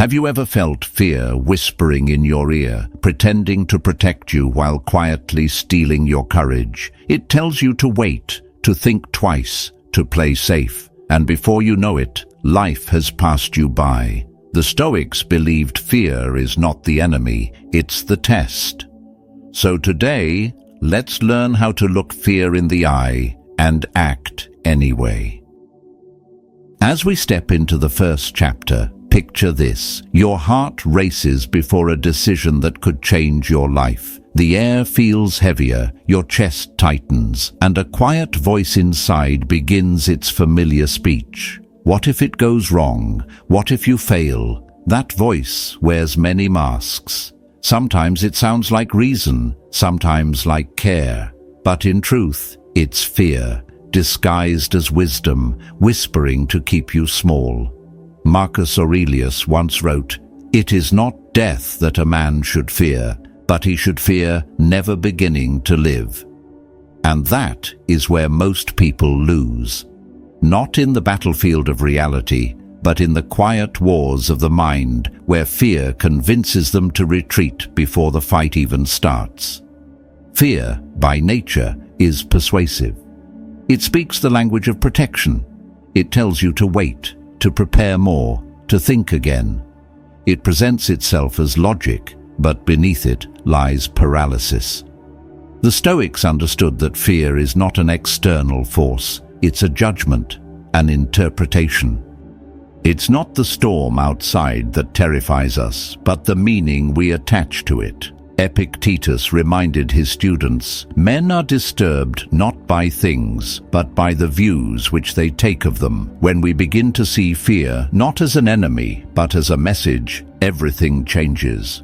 Have you ever felt fear whispering in your ear, pretending to protect you while quietly stealing your courage? It tells you to wait, to think twice, to play safe, and before you know it, life has passed you by. The Stoics believed fear is not the enemy, it's the test. So today, let's learn how to look fear in the eye and act anyway. As we step into the first chapter, picture this. Your heart races before a decision that could change your life. The air feels heavier, your chest tightens, and a quiet voice inside begins its familiar speech. What if it goes wrong? What if you fail? That voice wears many masks. Sometimes it sounds like reason, sometimes like care. But in truth, it's fear, disguised as wisdom, whispering to keep you small. Marcus Aurelius once wrote, "It is not death that a man should fear, but he should fear never beginning to live." And that is where most people lose. Not in the battlefield of reality, but in the quiet wars of the mind, where fear convinces them to retreat before the fight even starts. Fear, by nature, is persuasive. It speaks the language of protection. It tells you to wait, to prepare more, to think again. It presents itself as logic, but beneath it lies paralysis. The Stoics understood that fear is not an external force, it's a judgment, an interpretation. It's not the storm outside that terrifies us, but the meaning we attach to it. Epictetus reminded his students, "Men are disturbed not by things, but by the views which they take of them." When we begin to see fear not as an enemy, but as a message, everything changes.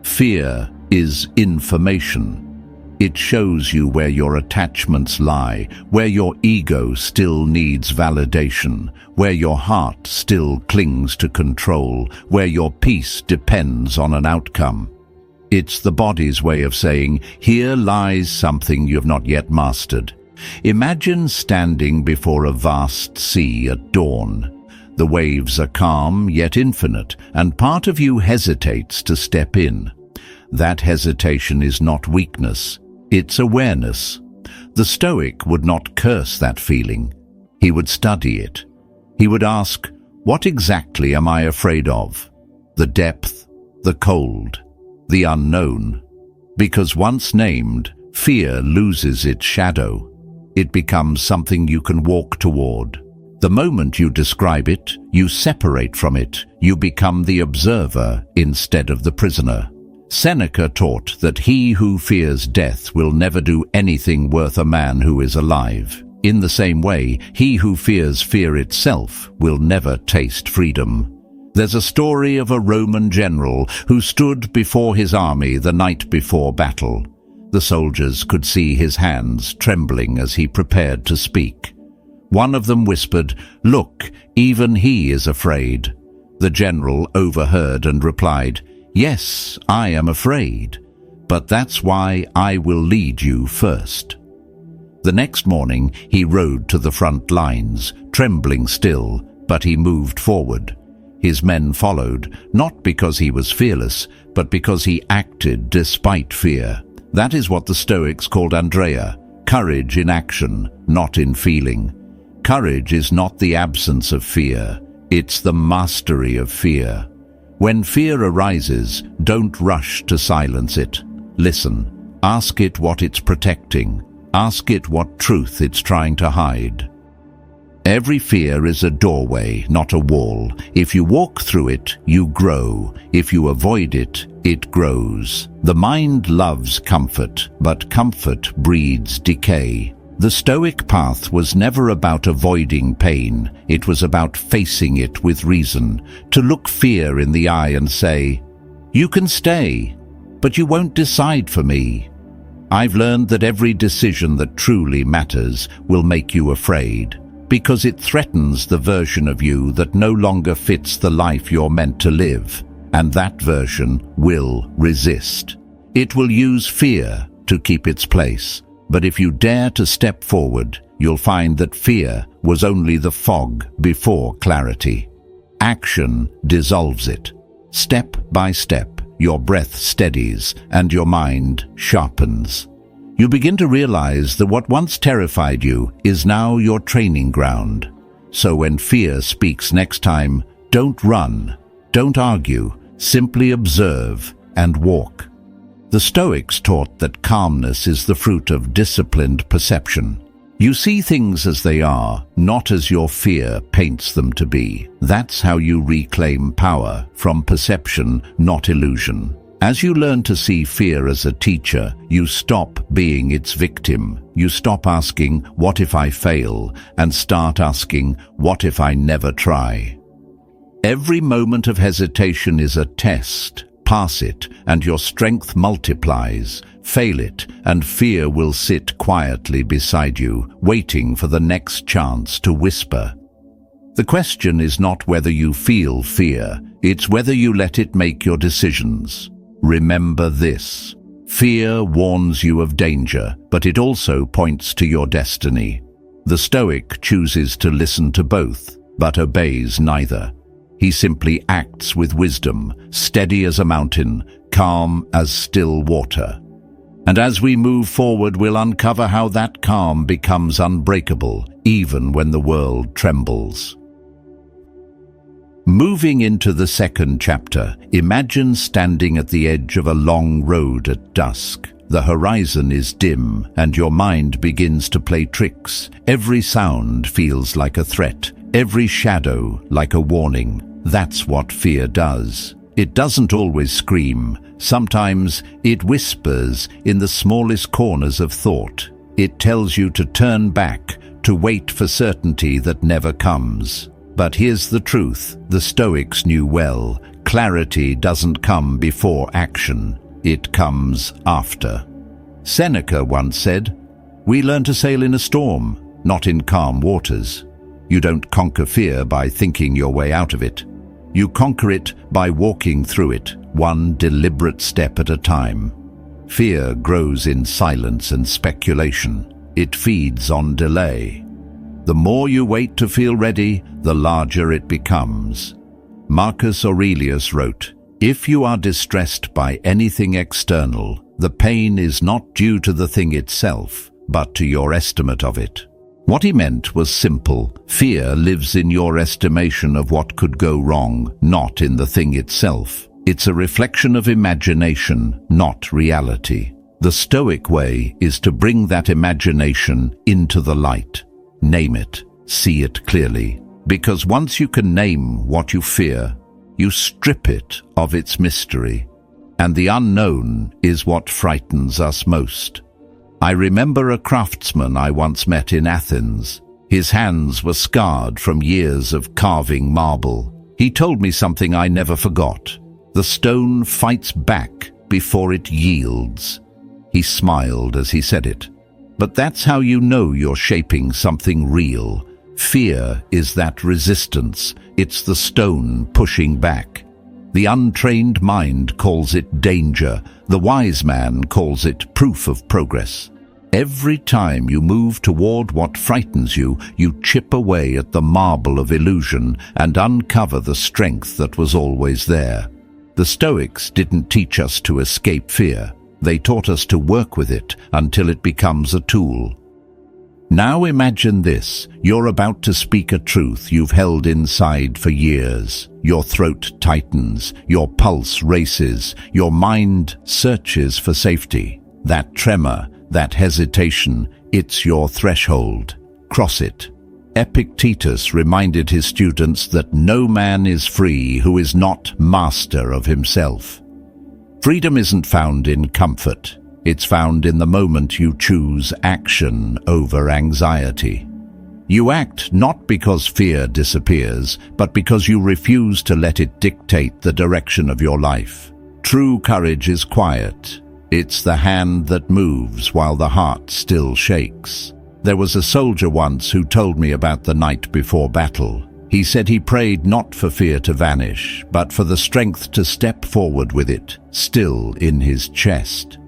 Fear is information. It shows you where your attachments lie, where your ego still needs validation, where your heart still clings to control, where your peace depends on an outcome. It's the body's way of saying, here lies something you've not yet mastered. Imagine standing before a vast sea at dawn. The waves are calm yet infinite, and part of you hesitates to step in. That hesitation is not weakness, it's awareness. The Stoic would not curse that feeling. He would study it. He would ask, what exactly am I afraid of? The depth, the cold, the unknown. Because once named, fear loses its shadow. It becomes something you can walk toward. The moment you describe it, you separate from it. You become the observer instead of the prisoner. Seneca taught that he who fears death will never do anything worth a man who is alive. In the same way, he who fears fear itself will never taste freedom. There's a story of a Roman general who stood before his army the night before battle. The soldiers could see his hands trembling as he prepared to speak. One of them whispered, "Look, even he is afraid." The general overheard and replied, "Yes, I am afraid, but that's why I will lead you first." The next morning he rode to the front lines, trembling still, but he moved forward. His men followed, not because he was fearless, but because he acted despite fear. That is what the Stoics called Andrea, courage in action, not in feeling. Courage is not the absence of fear, it's the mastery of fear. When fear arises, don't rush to silence it. Listen. Ask it what it's protecting. Ask it what truth it's trying to hide. Every fear is a doorway, not a wall. If you walk through it, you grow. If you avoid it, it grows. The mind loves comfort, but comfort breeds decay. The Stoic path was never about avoiding pain. It was about facing it with reason, to look fear in the eye and say, "You can stay, but you won't decide for me." I've learned that every decision that truly matters will make you afraid, because it threatens the version of you that no longer fits the life you're meant to live, and that version will resist. It will use fear to keep its place. But if you dare to step forward, you'll find that fear was only the fog before clarity. Action dissolves it. Step by step, your breath steadies and your mind sharpens. You begin to realize that what once terrified you is now your training ground. So when fear speaks next time, don't run, don't argue, simply observe and walk. The Stoics taught that calmness is the fruit of disciplined perception. You see things as they are, not as your fear paints them to be. That's how you reclaim power, from perception, not illusion. As you learn to see fear as a teacher, you stop being its victim. You stop asking, "What if I fail?" and start asking, "What if I never try?" Every moment of hesitation is a test. Pass it, and your strength multiplies. Fail it, and fear will sit quietly beside you, waiting for the next chance to whisper. The question is not whether you feel fear, it's whether you let it make your decisions. Remember this: fear warns you of danger, but it also points to your destiny. The Stoic chooses to listen to both, but obeys neither. He simply acts with wisdom, steady as a mountain, calm as still water. And as we move forward, we'll uncover how that calm becomes unbreakable, even when the world trembles. Moving into the second chapter, imagine standing at the edge of a long road at dusk. The horizon is dim, and your mind begins to play tricks. Every sound feels like a threat, every shadow like a warning. That's what fear does. It doesn't always scream. Sometimes it whispers in the smallest corners of thought. It tells you to turn back, to wait for certainty that never comes. But here's the truth the Stoics knew well: clarity doesn't come before action, it comes after. Seneca once said, "We learn to sail in a storm, not in calm waters." You don't conquer fear by thinking your way out of it. You conquer it by walking through it, one deliberate step at a time. Fear grows in silence and speculation. It feeds on delay. The more you wait to feel ready, the larger it becomes. Marcus Aurelius wrote, "If you are distressed by anything external, the pain is not due to the thing itself, but to your estimate of it." What he meant was simple. Fear lives in your estimation of what could go wrong, not in the thing itself. It's a reflection of imagination, not reality. The Stoic way is to bring that imagination into the light. Name it, see it clearly. Because once you can name what you fear, you strip it of its mystery. And the unknown is what frightens us most. I remember a craftsman I once met in Athens. His hands were scarred from years of carving marble. He told me something I never forgot. The stone fights back before it yields. He smiled as he said it. But that's how you know you're shaping something real. Fear is that resistance. It's the stone pushing back. The untrained mind calls it danger. The wise man calls it proof of progress. Every time you move toward what frightens you, you chip away at the marble of illusion and uncover the strength that was always there. The Stoics didn't teach us to escape fear. They taught us to work with it until it becomes a tool. Now imagine this. You're about to speak a truth you've held inside for years. Your throat tightens, your pulse races, your mind searches for safety. That tremor, that hesitation, it's your threshold. Cross it. Epictetus reminded his students that no man is free who is not master of himself. Freedom isn't found in comfort. It's found in the moment you choose action over anxiety. You act not because fear disappears, but because you refuse to let it dictate the direction of your life. True courage is quiet. It's the hand that moves while the heart still shakes. There was a soldier once who told me about the night before battle. He said he prayed not for fear to vanish, but for the strength to step forward with it, still in his chest.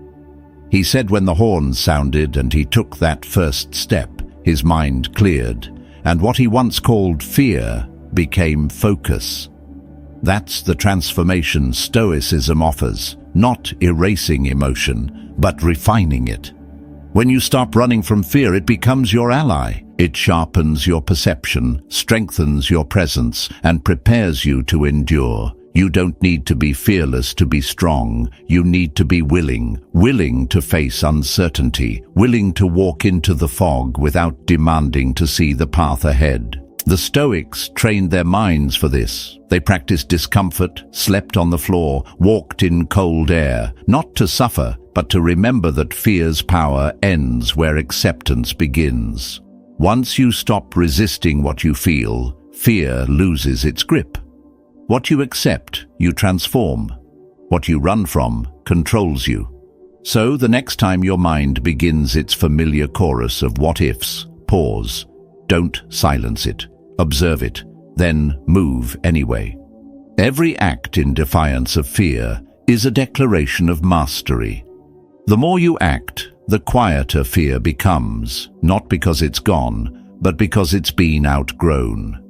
He said when the horn sounded and he took that first step, his mind cleared, and what he once called fear became focus. That's the transformation Stoicism offers, not erasing emotion, but refining it. When you stop running from fear, it becomes your ally. It sharpens your perception, strengthens your presence, and prepares you to endure. You don't need to be fearless to be strong. You need to be willing to face uncertainty, willing to walk into the fog without demanding to see the path ahead. The Stoics trained their minds for this. They practiced discomfort, slept on the floor, walked in cold air, not to suffer, but to remember that fear's power ends where acceptance begins. Once you stop resisting what you feel, fear loses its grip. What you accept, you transform. What you run from controls you. So the next time your mind begins its familiar chorus of what-ifs, pause. Don't silence it. Observe it. Then move anyway. Every act in defiance of fear is a declaration of mastery. The more you act, the quieter fear becomes, not because it's gone, but because it's been outgrown.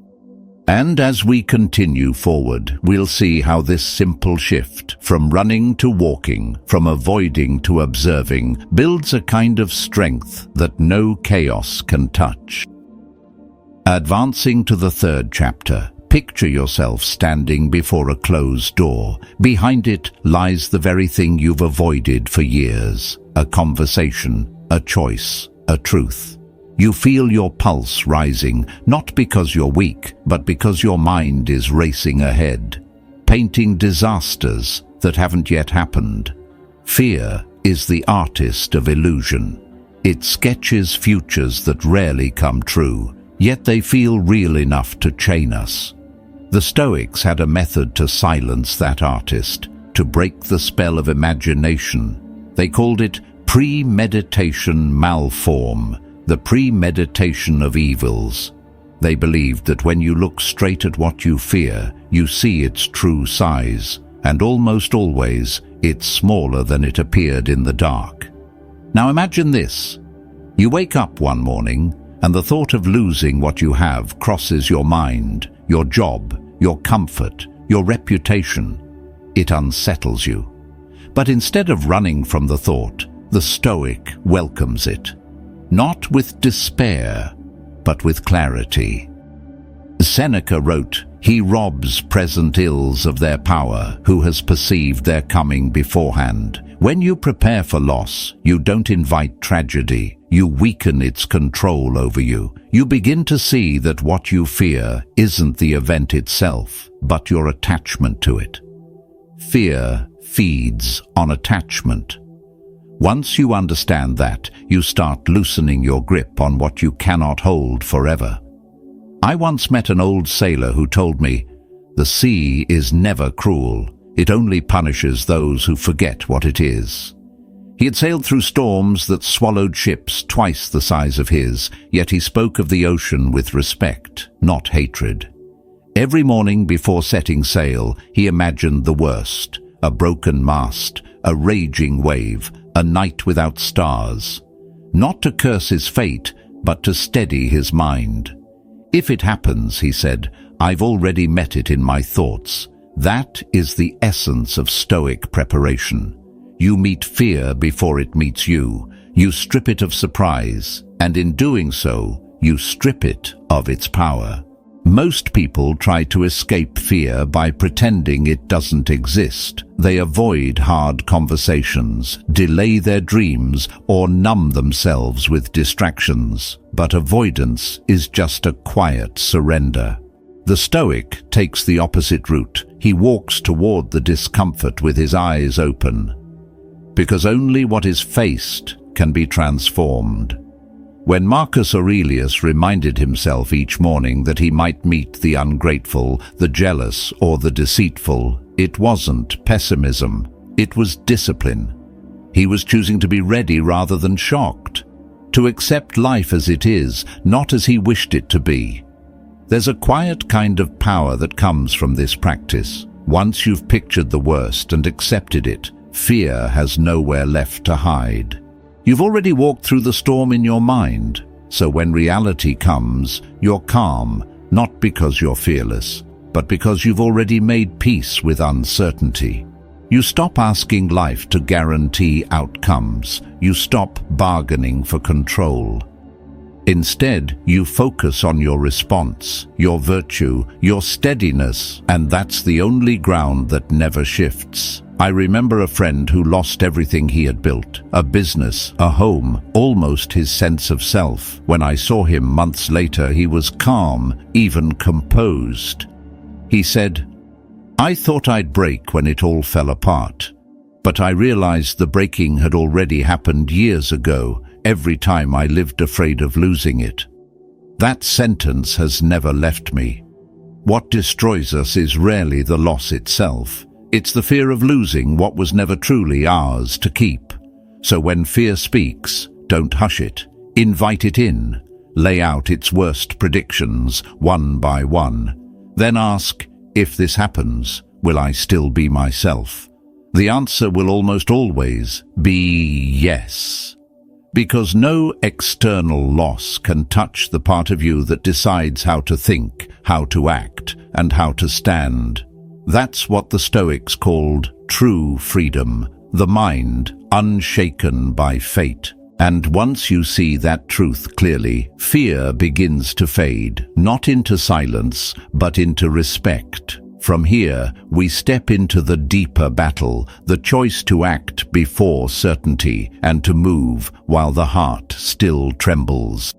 And as we continue forward, we'll see how this simple shift, from running to walking, from avoiding to observing, builds a kind of strength that no chaos can touch. Advancing to the third chapter, picture yourself standing before a closed door. Behind it lies the very thing you've avoided for years, a conversation, a choice, a truth. You feel your pulse rising, not because you're weak, but because your mind is racing ahead, painting disasters that haven't yet happened. Fear is the artist of illusion. It sketches futures that rarely come true, yet they feel real enough to chain us. The Stoics had a method to silence that artist, to break the spell of imagination. They called it premeditation malform, the premeditation of evils. They believed that when you look straight at what you fear, you see its true size, and almost always it's smaller than it appeared in the dark. Now imagine this. You wake up one morning, and the thought of losing what you have crosses your mind, your job, your comfort, your reputation. It unsettles you. But instead of running from the thought, the Stoic welcomes it. Not with despair, but with clarity. Seneca wrote, "He robs present ills of their power, who has perceived their coming beforehand." When you prepare for loss, you don't invite tragedy. You weaken its control over you. You begin to see that what you fear isn't the event itself, but your attachment to it. Fear feeds on attachment. Once you understand that, you start loosening your grip on what you cannot hold forever. I once met an old sailor who told me, "The sea is never cruel. It only punishes those who forget what it is." He had sailed through storms that swallowed ships twice the size of his, yet he spoke of the ocean with respect, not hatred. Every morning before setting sail, he imagined the worst: a broken mast, a raging wave, a night without stars. Not to curse his fate, but to steady his mind. "If it happens," he said, "I've already met it in my thoughts." That is the essence of Stoic preparation. You meet fear before it meets you. You strip it of surprise, and in doing so, you strip it of its power. Most people try to escape fear by pretending it doesn't exist. They avoid hard conversations, delay their dreams, or numb themselves with distractions. But avoidance is just a quiet surrender. The Stoic takes the opposite route. He walks toward the discomfort with his eyes open. Because only what is faced can be transformed. When Marcus Aurelius reminded himself each morning that he might meet the ungrateful, the jealous, or the deceitful, it wasn't pessimism, it was discipline. He was choosing to be ready rather than shocked, to accept life as it is, not as he wished it to be. There's a quiet kind of power that comes from this practice. Once you've pictured the worst and accepted it, fear has nowhere left to hide. You've already walked through the storm in your mind, so when reality comes, you're calm, not because you're fearless, but because you've already made peace with uncertainty. You stop asking life to guarantee outcomes. You stop bargaining for control. Instead, you focus on your response, your virtue, your steadiness, and that's the only ground that never shifts. I remember a friend who lost everything he had built, a business, a home, almost his sense of self. When I saw him months later, he was calm, even composed. He said, "I thought I'd break when it all fell apart, but I realized the breaking had already happened years ago, every time I lived afraid of losing it." That sentence has never left me. What destroys us is rarely the loss itself. It's the fear of losing what was never truly ours to keep. So when fear speaks, don't hush it. Invite it in. Lay out its worst predictions, one by one. Then ask, if this happens, will I still be myself? The answer will almost always be yes. Because no external loss can touch the part of you that decides how to think, how to act, and how to stand. That's what the Stoics called true freedom, the mind unshaken by fate. And once you see that truth clearly, fear begins to fade, not into silence, but into respect. From here, we step into the deeper battle, the choice to act before certainty and to move while the heart still trembles.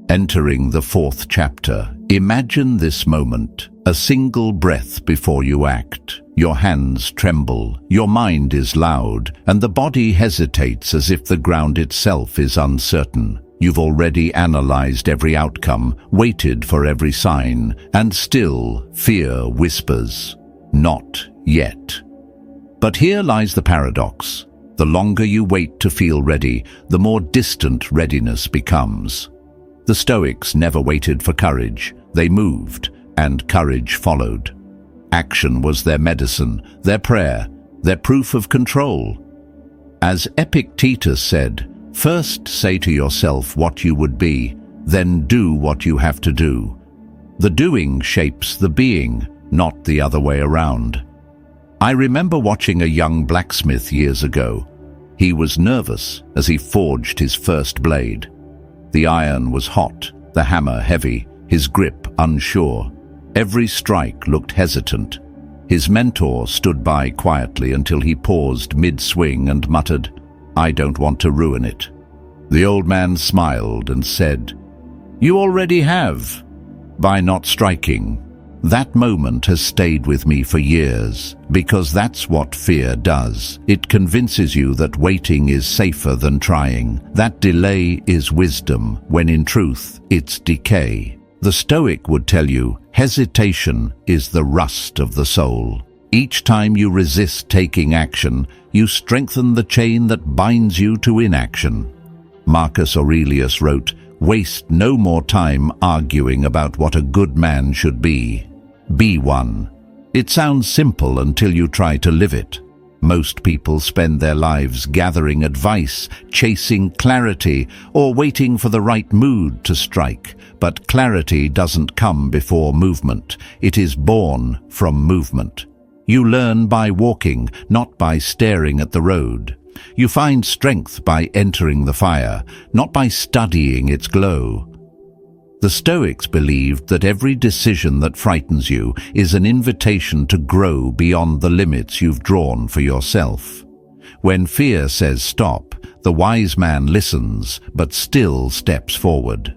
Entering the fourth chapter, imagine this moment, a single breath before you act. Your hands tremble, your mind is loud, and the body hesitates as if the ground itself is uncertain. You've already analyzed every outcome, waited for every sign, and still fear whispers, "Not yet." But here lies the paradox. The longer you wait to feel ready, the more distant readiness becomes. The Stoics never waited for courage. They moved, and courage followed. Action was their medicine, their prayer, their proof of control. As Epictetus said, "First say to yourself what you would be, then do what you have to do." The doing shapes the being, not the other way around. I remember watching a young blacksmith years ago. He was nervous as he forged his first blade. The iron was hot, the hammer heavy, his grip unsure. Every strike looked hesitant. His mentor stood by quietly until he paused mid-swing and muttered, "I don't want to ruin it." The old man smiled and said, "You already have, by not striking." That moment has stayed with me for years, because that's what fear does. It convinces you that waiting is safer than trying, that delay is wisdom, when in truth it's decay. The Stoic would tell you, hesitation is the rust of the soul. Each time you resist taking action, you strengthen the chain that binds you to inaction. Marcus Aurelius wrote, "Waste no more time arguing about what a good man should be. Be one." It sounds simple until you try to live it. Most people spend their lives gathering advice, chasing clarity, or waiting for the right mood to strike. But clarity doesn't come before movement. It is born from movement. You learn by walking, not by staring at the road. You find strength by entering the fire, not by studying its glow. The Stoics believed that every decision that frightens you is an invitation to grow beyond the limits you've drawn for yourself. When fear says stop, the wise man listens, but still steps forward.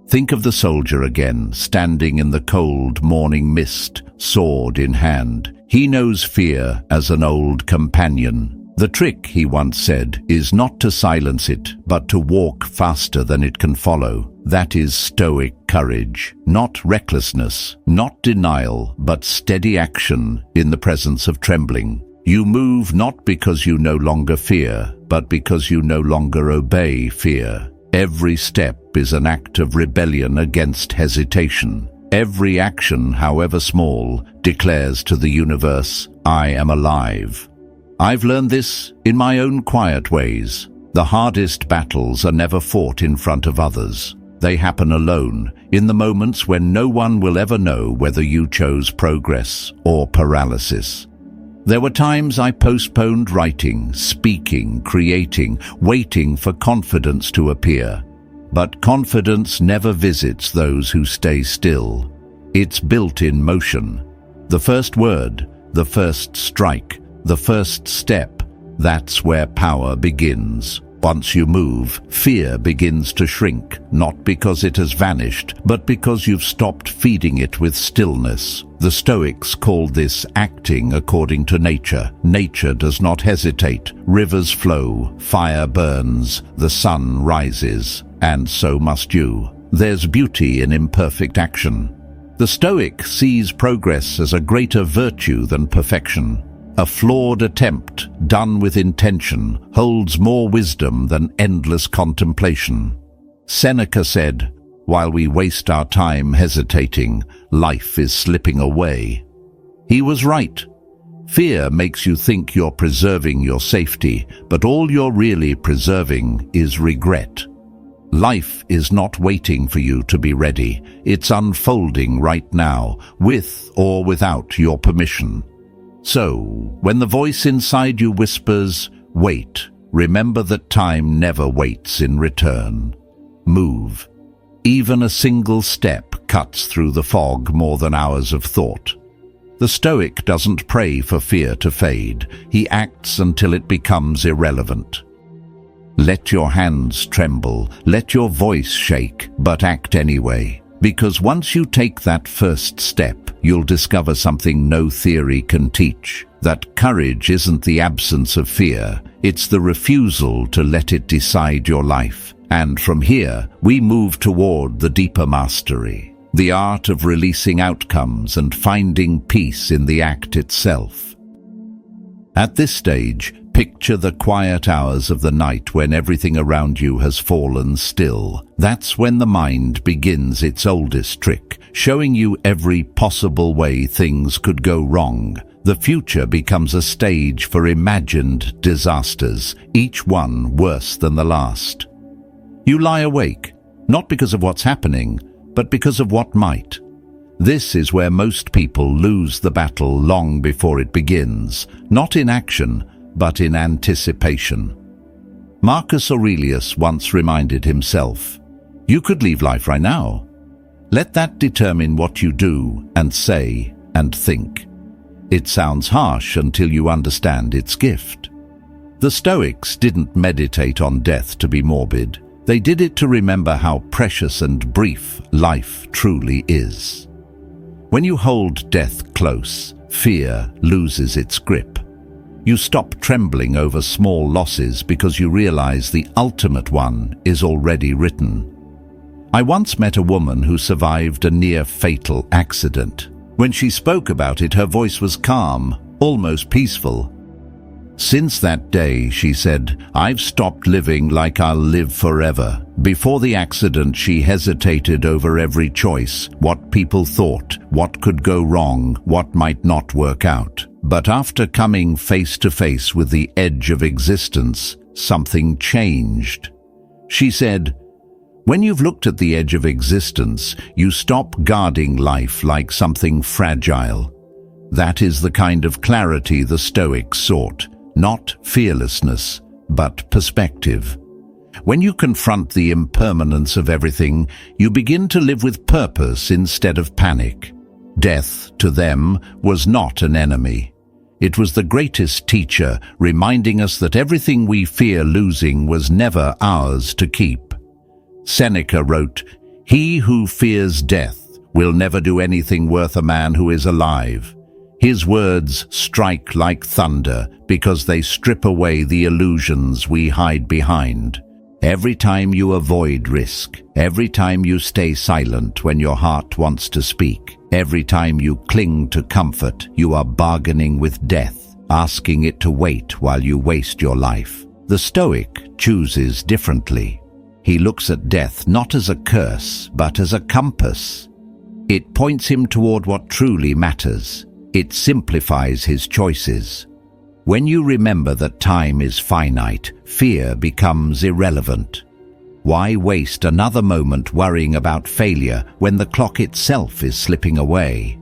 Think of the soldier again, standing in the cold morning mist, sword in hand. He knows fear as an old companion. The trick, he once said, is not to silence it, but to walk faster than it can follow. That is Stoic courage, not recklessness, not denial, but steady action in the presence of trembling. You move not because you no longer fear, but because you no longer obey fear. Every step is an act of rebellion against hesitation. Every action, however small, declares to the universe, "I am alive." I've learned this in my own quiet ways. The hardest battles are never fought in front of others. They happen alone, in the moments when no one will ever know whether you chose progress or paralysis. There were times I postponed writing, speaking, creating, waiting for confidence to appear. But confidence never visits those who stay still. It's built in motion. The first word, the first strike, the first step, that's where power begins. Once you move, fear begins to shrink, not because it has vanished, but because you've stopped feeding it with stillness. The Stoics called this acting according to nature. Nature does not hesitate. Rivers flow, fire burns, the sun rises, and so must you. There's beauty in imperfect action. The Stoic sees progress as a greater virtue than perfection. A flawed attempt, done with intention, holds more wisdom than endless contemplation. Seneca said, "While we waste our time hesitating, life is slipping away." He was right. Fear makes you think you're preserving your safety, but all you're really preserving is regret. Life is not waiting for you to be ready. It's unfolding right now, with or without your permission. So, when the voice inside you whispers, "Wait," remember that time never waits in return. Move. Even a single step cuts through the fog more than hours of thought. The Stoic doesn't pray for fear to fade. He acts until it becomes irrelevant. Let your hands tremble, let your voice shake, but act anyway. Because once you take that first step, you'll discover something no theory can teach. That courage isn't the absence of fear, it's the refusal to let it decide your life. And from here, we move toward the deeper mastery, the art of releasing outcomes and finding peace in the act itself. At this stage, picture the quiet hours of the night when everything around you has fallen still. That's when the mind begins its oldest trick, showing you every possible way things could go wrong. The future becomes a stage for imagined disasters, each one worse than the last. You lie awake, not because of what's happening, but because of what might. This is where most people lose the battle long before it begins, not in action, but in anticipation. Marcus Aurelius once reminded himself, "You could leave life right now. Let that determine what you do and say and think." It sounds harsh until you understand its gift. The Stoics didn't meditate on death to be morbid. They did it to remember how precious and brief life truly is. When you hold death close, fear loses its grip. You stop trembling over small losses because you realize the ultimate one is already written. I once met a woman who survived a near-fatal accident. When she spoke about it, her voice was calm, almost peaceful. "Since that day," she said, "I've stopped living like I'll live forever." Before the accident, she hesitated over every choice, what people thought, what could go wrong, what might not work out. But after coming face to face with the edge of existence, something changed. She said, "When you've looked at the edge of existence, you stop guarding life like something fragile." That is the kind of clarity the Stoics sought. Not fearlessness, but perspective. When you confront the impermanence of everything, you begin to live with purpose instead of panic. Death, to them, was not an enemy. It was the greatest teacher, reminding us that everything we fear losing was never ours to keep. Seneca wrote, "He who fears death will never do anything worth a man who is alive." His words strike like thunder because they strip away the illusions we hide behind. Every time you avoid risk, every time you stay silent when your heart wants to speak, every time you cling to comfort, you are bargaining with death, asking it to wait while you waste your life. The Stoic chooses differently. He looks at death not as a curse, but as a compass. It points him toward what truly matters. It simplifies his choices. When you remember that time is finite, fear becomes irrelevant. Why waste another moment worrying about failure when the clock itself is slipping away?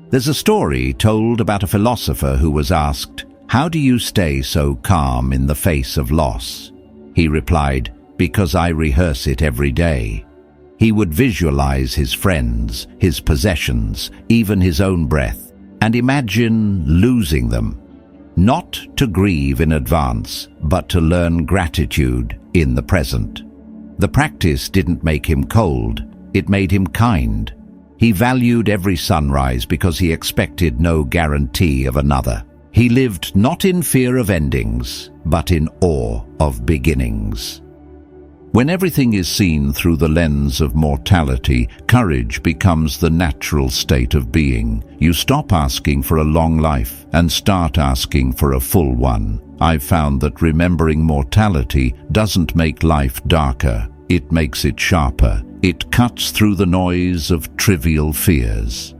There's a story told about a philosopher who was asked, "How do you stay so calm in the face of loss?" He replied, "Because I rehearse it every day." He would visualize his friends, his possessions, even his own breath, and imagine losing them. Not to grieve in advance, but to learn gratitude in the present. The practice didn't make him cold, it made him kind. He valued every sunrise because he expected no guarantee of another. He lived not in fear of endings, but in awe of beginnings. When everything is seen through the lens of mortality, courage becomes the natural state of being. You stop asking for a long life and start asking for a full one. I've found that remembering mortality doesn't make life darker, it makes it sharper. It cuts through the noise of trivial fears.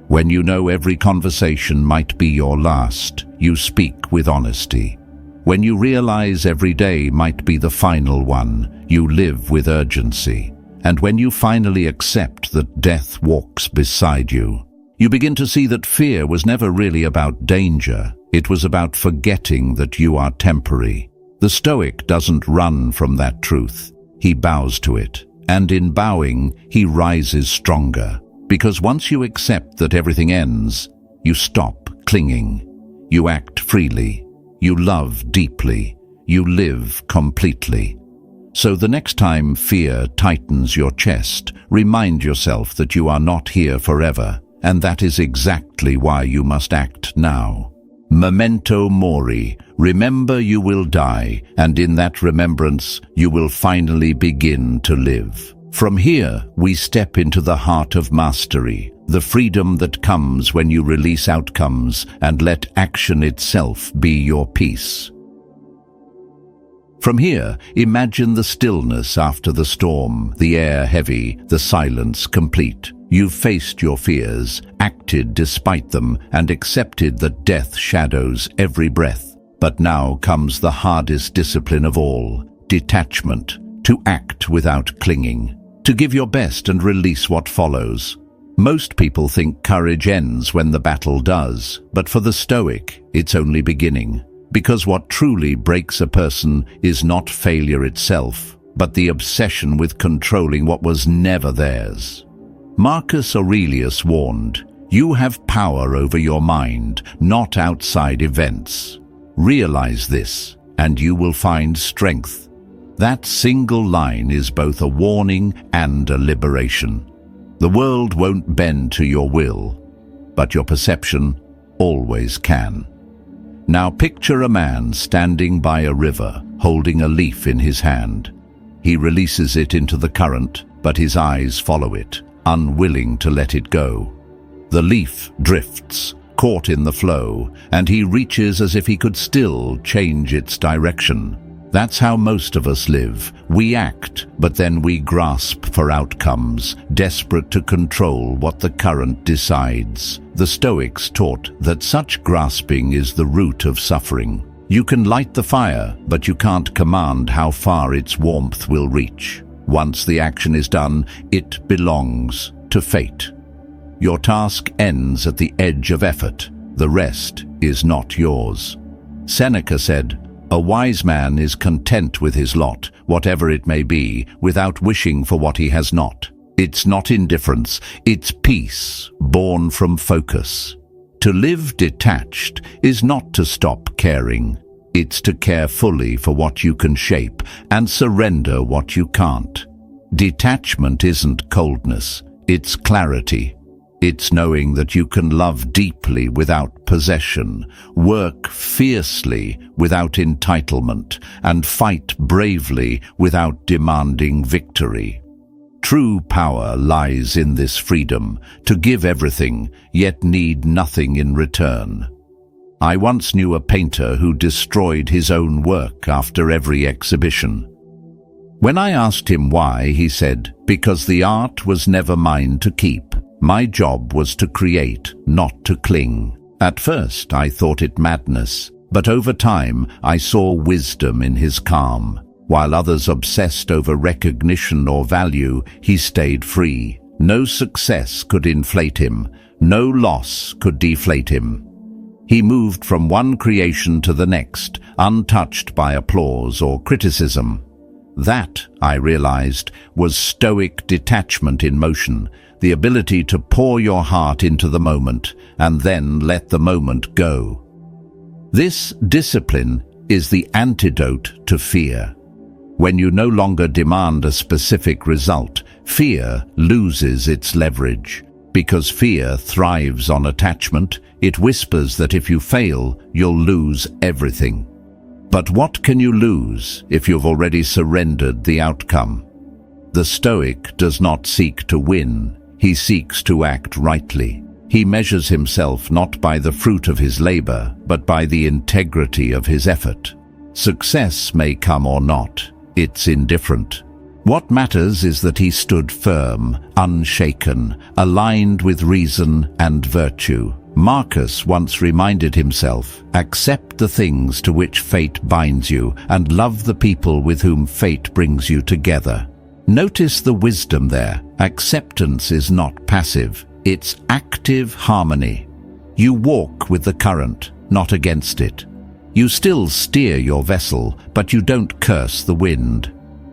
When you know every conversation might be your last, you speak with honesty. When you realize every day might be the final one, you live with urgency. And when you finally accept that death walks beside you, you begin to see that fear was never really about danger. It was about forgetting that you are temporary. The Stoic doesn't run from that truth. He bows to it. And in bowing, he rises stronger. Because once you accept that everything ends, you stop clinging. You act freely. You love deeply. You live completely. So the next time fear tightens your chest, remind yourself that you are not here forever, and that is exactly why you must act now. Memento mori, remember you will die, and in that remembrance you will finally begin to live. From here, we step into the heart of mastery, the freedom that comes when you release outcomes and let action itself be your peace. From here, imagine the stillness after the storm, the air heavy, the silence complete. You've faced your fears, acted despite them, and accepted that death shadows every breath. But now comes the hardest discipline of all, detachment, to act without clinging, to give your best and release what follows. Most people think courage ends when the battle does, but for the Stoic, it's only beginning. Because what truly breaks a person is not failure itself, but the obsession with controlling what was never theirs. Marcus Aurelius warned, "You have power over your mind, not outside events. Realize this, and you will find strength." That single line is both a warning and a liberation. The world won't bend to your will, but your perception always can. Now picture a man standing by a river, holding a leaf in his hand. He releases it into the current, but his eyes follow it, unwilling to let it go. The leaf drifts, caught in the flow, and he reaches as if he could still change its direction. That's how most of us live. We act, but then we grasp for outcomes, desperate to control what the current decides. The Stoics taught that such grasping is the root of suffering. You can light the fire, but you can't command how far its warmth will reach. Once the action is done, it belongs to fate. Your task ends at the edge of effort. The rest is not yours. Seneca said, "A wise man is content with his lot, whatever it may be, without wishing for what he has not." It's not indifference, it's peace, born from focus. To live detached is not to stop caring. It's to care fully for what you can shape and surrender what you can't. Detachment isn't coldness, it's clarity. It's knowing that you can love deeply without possession, work fiercely without entitlement, and fight bravely without demanding victory. True power lies in this freedom, to give everything, yet need nothing in return. I once knew a painter who destroyed his own work after every exhibition. When I asked him why, he said, "Because the art was never mine to keep. My job was to create, not to cling." At first I thought it madness, but over time I saw wisdom in his calm. While others obsessed over recognition or value, he stayed free. No success could inflate him. No loss could deflate him. He moved from one creation to the next, untouched by applause or criticism. That, I realized, was Stoic detachment in motion, the ability to pour your heart into the moment and then let the moment go. This discipline is the antidote to fear. When you no longer demand a specific result, fear loses its leverage. Because fear thrives on attachment, it whispers that if you fail, you'll lose everything. But what can you lose if you've already surrendered the outcome? The Stoic does not seek to win, he seeks to act rightly. He measures himself not by the fruit of his labor, but by the integrity of his effort. Success may come or not, it's indifferent. What matters is that he stood firm, unshaken, aligned with reason and virtue. Marcus once reminded himself, accept the things to which fate binds you and love the people with whom fate brings you together. Notice the wisdom there. Acceptance is not passive, it's active harmony. You walk with the current, not against it. You still steer your vessel, but you don't curse the wind.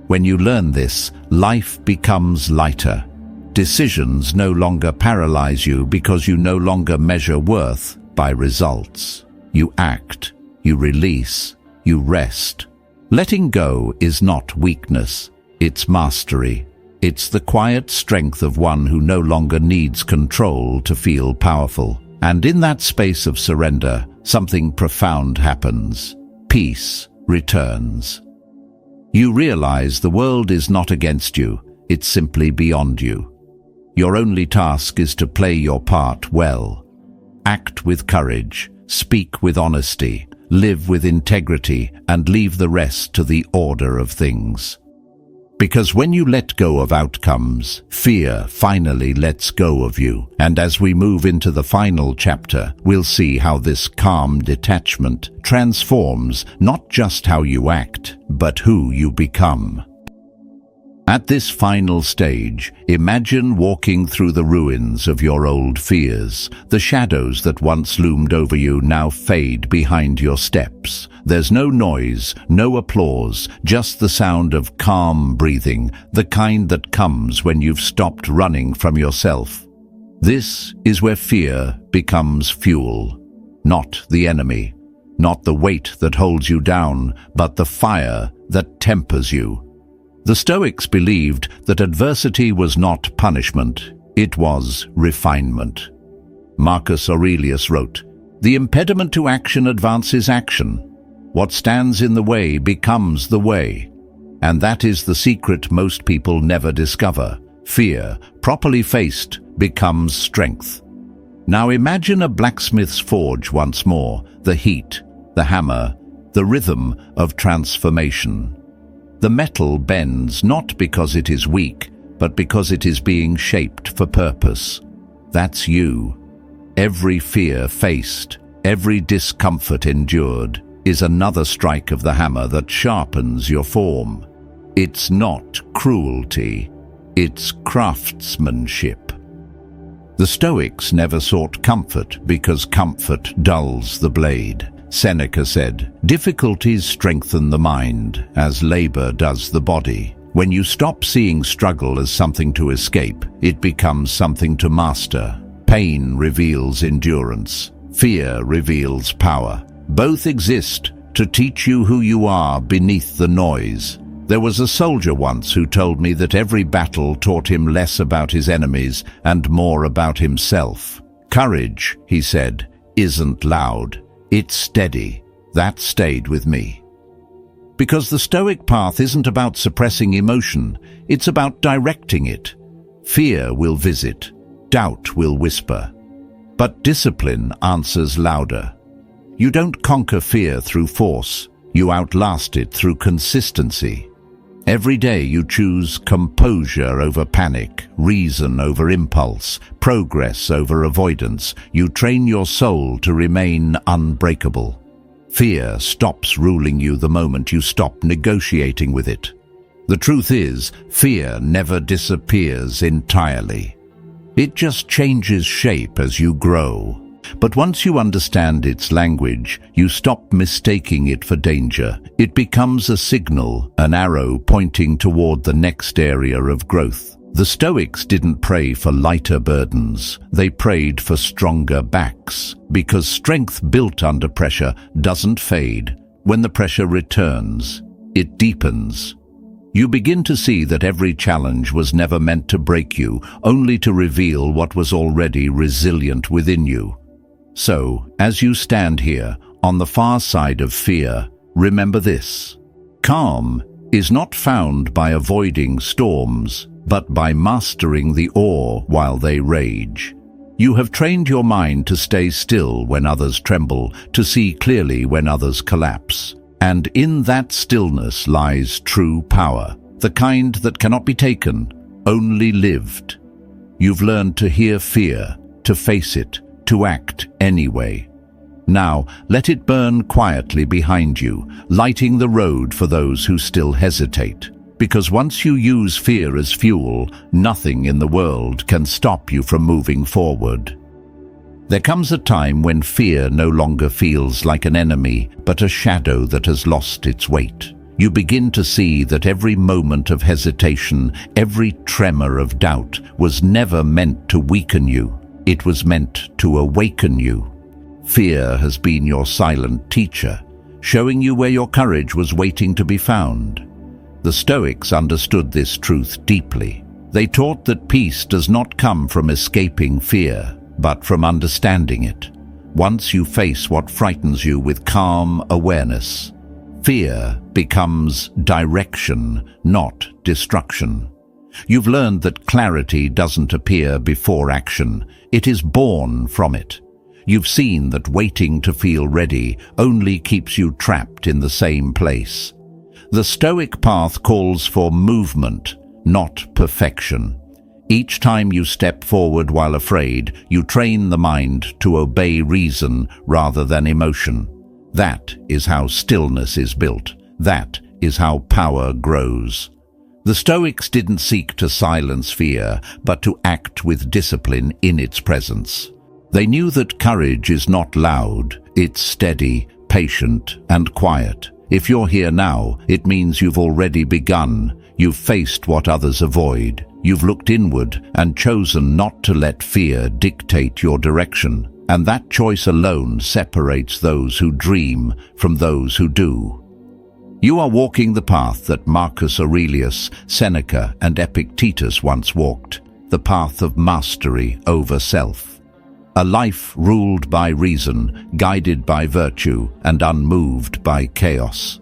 When you learn this, life becomes lighter. Decisions no longer paralyze you because you no longer measure worth by results. You act, you release, you rest. Letting go is not weakness, it's mastery. It's the quiet strength of one who no longer needs control to feel powerful. And in that space of surrender, something profound happens. Peace returns. You realize the world is not against you, it's simply beyond you. Your only task is to play your part well. Act with courage, speak with honesty, live with integrity, and leave the rest to the order of things. Because when you let go of outcomes, fear finally lets go of you. And as we move into the final chapter, we'll see how this calm detachment transforms not just how you act, but who you become. At this final stage, imagine walking through the ruins of your old fears. The shadows that once loomed over you now fade behind your steps. There's no noise, no applause, just the sound of calm breathing, the kind that comes when you've stopped running from yourself. This is where fear becomes fuel, not the enemy, not the weight that holds you down, but the fire that tempers you. The Stoics believed that adversity was not punishment, it was refinement. Marcus Aurelius wrote, "The impediment to action advances action. What stands in the way becomes the way." And that is the secret most people never discover. Fear, properly faced, becomes strength. Now imagine a blacksmith's forge once more, the heat, the hammer, the rhythm of transformation. The metal bends not because it is weak, but because it is being shaped for purpose. That's you. Every fear faced, every discomfort endured, is another strike of the hammer that sharpens your form. It's not cruelty, it's craftsmanship. The Stoics never sought comfort because comfort dulls the blade. Seneca said, "Difficulties strengthen the mind, as labor does the body." When you stop seeing struggle as something to escape, it becomes something to master. Pain reveals endurance. Fear reveals power. Both exist to teach you who you are beneath the noise. There was a soldier once who told me that every battle taught him less about his enemies and more about himself. Courage, he said, isn't loud. It's steady. That stayed with me. Because the Stoic path isn't about suppressing emotion, it's about directing it. Fear will visit, doubt will whisper, but discipline answers louder. You don't conquer fear through force, you outlast it through consistency. Every day you choose composure over panic, reason over impulse, progress over avoidance. You train your soul to remain unbreakable. Fear stops ruling you the moment you stop negotiating with it. The truth is, fear never disappears entirely. It just changes shape as you grow. But once you understand its language, you stop mistaking it for danger. It becomes a signal, an arrow pointing toward the next area of growth. The Stoics didn't pray for lighter burdens. They prayed for stronger backs, because strength built under pressure doesn't fade. When the pressure returns, it deepens. You begin to see that every challenge was never meant to break you, only to reveal what was already resilient within you. So, as you stand here, on the far side of fear, remember this. Calm is not found by avoiding storms, but by mastering the awe while they rage. You have trained your mind to stay still when others tremble, to see clearly when others collapse. And in that stillness lies true power, the kind that cannot be taken, only lived. You've learned to hear fear, to face it, to act anyway. Now, let it burn quietly behind you, lighting the road for those who still hesitate. Because once you use fear as fuel, nothing in the world can stop you from moving forward. There comes a time when fear no longer feels like an enemy, but a shadow that has lost its weight. You begin to see that every moment of hesitation, every tremor of doubt, was never meant to weaken you. It was meant to awaken you. Fear has been your silent teacher, showing you where your courage was waiting to be found. The Stoics understood this truth deeply. They taught that peace does not come from escaping fear, but from understanding it. Once you face what frightens you with calm awareness, fear becomes direction, not destruction. You've learned that clarity doesn't appear before action. It is born from it. You've seen that waiting to feel ready only keeps you trapped in the same place. The Stoic path calls for movement, not perfection. Each time you step forward while afraid, you train the mind to obey reason rather than emotion. That is how stillness is built. That is how power grows. The Stoics didn't seek to silence fear, but to act with discipline in its presence. They knew that courage is not loud, it's steady, patient, and quiet. If you're here now, it means you've already begun. You've faced what others avoid. You've looked inward and chosen not to let fear dictate your direction. And that choice alone separates those who dream from those who do. You are walking the path that Marcus Aurelius, Seneca, and Epictetus once walked, the path of mastery over self. A life ruled by reason, guided by virtue, and unmoved by chaos.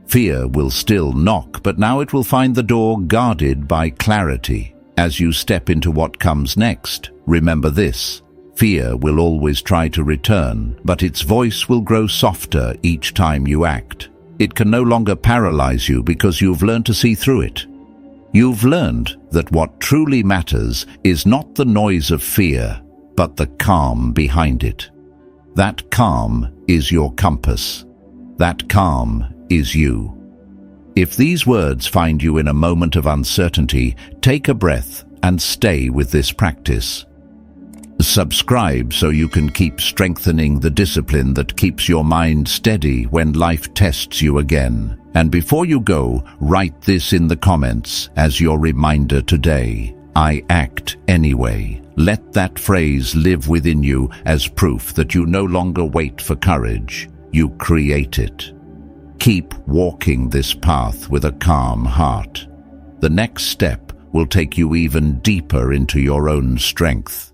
Fear will still knock, but now it will find the door guarded by clarity. As you step into what comes next, remember this. Fear will always try to return, but its voice will grow softer each time you act. It can no longer paralyze you because you've learned to see through it. You've learned that what truly matters is not the noise of fear, but the calm behind it. That calm is your compass. That calm is you. If these words find you in a moment of uncertainty, take a breath and stay with this practice. Subscribe so you can keep strengthening the discipline that keeps your mind steady when life tests you again. And before you go, write this in the comments as your reminder today. I act anyway. Let that phrase live within you as proof that you no longer wait for courage. You create it. Keep walking this path with a calm heart. The next step will take you even deeper into your own strength.